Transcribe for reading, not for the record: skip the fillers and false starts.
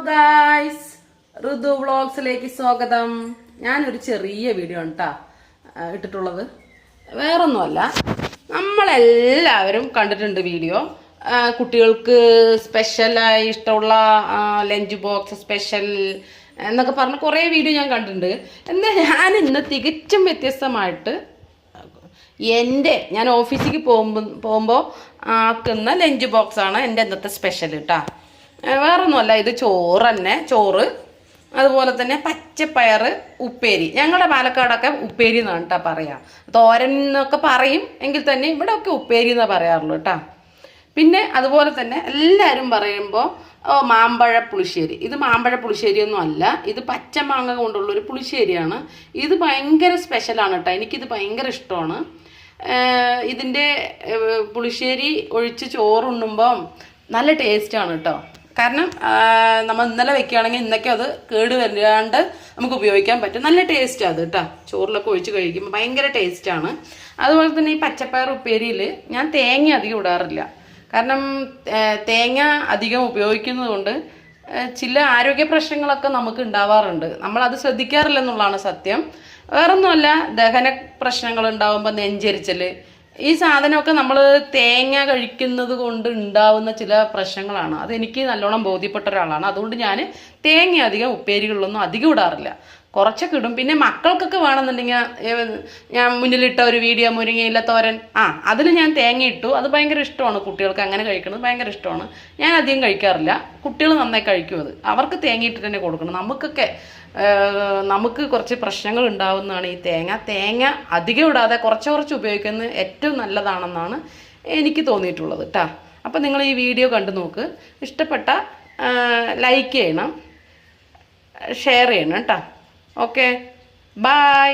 Guys, ഋതു വ്ളോഗ്സിലേക്ക് സ്വാഗതം. ഞാനൊരു ചെറിയ വീഡിയോ ആണ് കേട്ടോ ഇട്ടിട്ടുള്ളത്. വേറൊന്നുമല്ല, നമ്മളെല്ലാവരും കണ്ടിട്ടുണ്ട് വീഡിയോ. കുട്ടികൾക്ക് സ്പെഷ്യലായി ഇഷ്ടമുള്ള ലഞ്ച് ബോക്സ് സ്പെഷ്യൽ എന്നൊക്കെ പറഞ്ഞ് കുറേ വീഡിയോ ഞാൻ കണ്ടിട്ടുണ്ട്. എന്നാൽ ഞാൻ ഇന്ന് തികച്ചും വ്യത്യസ്തമായിട്ട് ഞാൻ ഓഫീസിലേക്ക് പോകുമ്പോൾ ആക്കുന്ന ലഞ്ച് ബോക്സാണ് എൻ്റെ ഇന്നത്തെ സ്പെഷ്യൽ കേട്ടോ. വേറൊന്നുമല്ല, ഇത് ചോറ് തന്നെ, ചോറ്, അതുപോലെ തന്നെ പച്ചപ്പയർ ഉപ്പേരി. ഞങ്ങളുടെ പാലക്കാടൊക്കെ ഉപ്പേരി എന്നാണ് കേട്ടോ പറയാം. തോരൻ എന്നൊക്കെ പറയും, എങ്കിൽ തന്നെ ഇവിടെയൊക്കെ ഉപ്പേരി എന്നാണ് പറയാറുള്ളൂ കേട്ടോ. പിന്നെ അതുപോലെ തന്നെ എല്ലാവരും പറയുമ്പോൾ മാമ്പഴ പുളിശ്ശേരി. ഇത് മാമ്പഴ പുളിശ്ശേരിയൊന്നും അല്ല, ഇത് പച്ചമാങ്ങ കൊണ്ടുള്ളൊരു പുളിശ്ശേരിയാണ്. ഇത് ഭയങ്കര സ്പെഷ്യലാണ് കേട്ടോ, എനിക്കിത് ഭയങ്കര ഇഷ്ടമാണ്. ഇതിൻ്റെ പുളിശ്ശേരി ഒഴിച്ച് ചോറുണ്ണുമ്പോൾ നല്ല ടേസ്റ്റാണ് കേട്ടോ. കാരണം നമ്മൾ ഇന്നലെ വെക്കുകയാണെങ്കിൽ ഇന്നൊക്കെ അത് കേട് വരാണ്ട് നമുക്ക് ഉപയോഗിക്കാൻ പറ്റും. നല്ല ടേസ്റ്റാണ് അത് കേട്ടോ. ചോറിലൊക്കെ ഒഴിച്ച് കഴിക്കുമ്പോൾ ഭയങ്കര ടേസ്റ്റാണ്. അതുപോലെ തന്നെ ഈ പച്ചപ്പയർ ഉപ്പേരിയിൽ ഞാൻ തേങ്ങ അധികം ഇടാറില്ല. കാരണം തേങ്ങ അധികം ഉപയോഗിക്കുന്നത് കൊണ്ട് ചില ആരോഗ്യ പ്രശ്നങ്ങളൊക്കെ നമുക്ക് ഉണ്ടാവാറുണ്ട്. നമ്മളത് ശ്രദ്ധിക്കാറില്ല എന്നുള്ളതാണ് സത്യം. വേറൊന്നുമല്ല, ദഹന പ്രശ്നങ്ങൾ ഉണ്ടാകുമ്പോൾ നെഞ്ചരിച്ചൽ, ഈ സാധനമൊക്കെ നമ്മൾ തേങ്ങ കഴിക്കുന്നത് കൊണ്ട് ഉണ്ടാവുന്ന ചില പ്രശ്നങ്ങളാണ്. അതെനിക്ക് നല്ലോണം ബോധ്യപ്പെട്ട ഒരാളാണ്. അതുകൊണ്ട് ഞാൻ തേങ്ങ അധികം ഉപ്പേരികളിലൊന്നും അധികം ഇടാറില്ല, കുറച്ചൊക്കെ ഇടും. പിന്നെ മക്കൾക്കൊക്കെ വേണമെന്നുണ്ടെങ്കിൽ ഞാൻ മുന്നിലിട്ട ഒരു വീഡിയോ മുരിങ്ങയില തോരൻ, അതിൽ ഞാൻ തേങ്ങ ഇട്ടു. അത് ഭയങ്കര ഇഷ്ടമാണ്, കുട്ടികൾക്ക് അങ്ങനെ കഴിക്കുന്നത് ഭയങ്കര ഇഷ്ടമാണ്. ഞാൻ അധികം കഴിക്കാറില്ല, കുട്ടികൾ നന്നായി കഴിക്കും. അത് അവർക്ക് തേങ്ങ ഇട്ടിട്ട് തന്നെ കൊടുക്കണം. നമുക്ക് കുറച്ച് പ്രശ്നങ്ങൾ ഉണ്ടാവുന്നതാണ് ഈ തേങ്ങ അധികം ഇടാതെ കുറച്ച് ഉപയോഗിക്കുന്നത് ഏറ്റവും നല്ലതാണെന്നാണ് എനിക്ക് തോന്നിയിട്ടുള്ളത് കേട്ടോ. അപ്പം നിങ്ങൾ ഈ വീഡിയോ കണ്ടു നോക്ക്. ഇഷ്ടപ്പെട്ട ലൈക്ക് ചെയ്യണം, ഷെയർ ചെയ്യണം കേട്ടോ. Okay, by.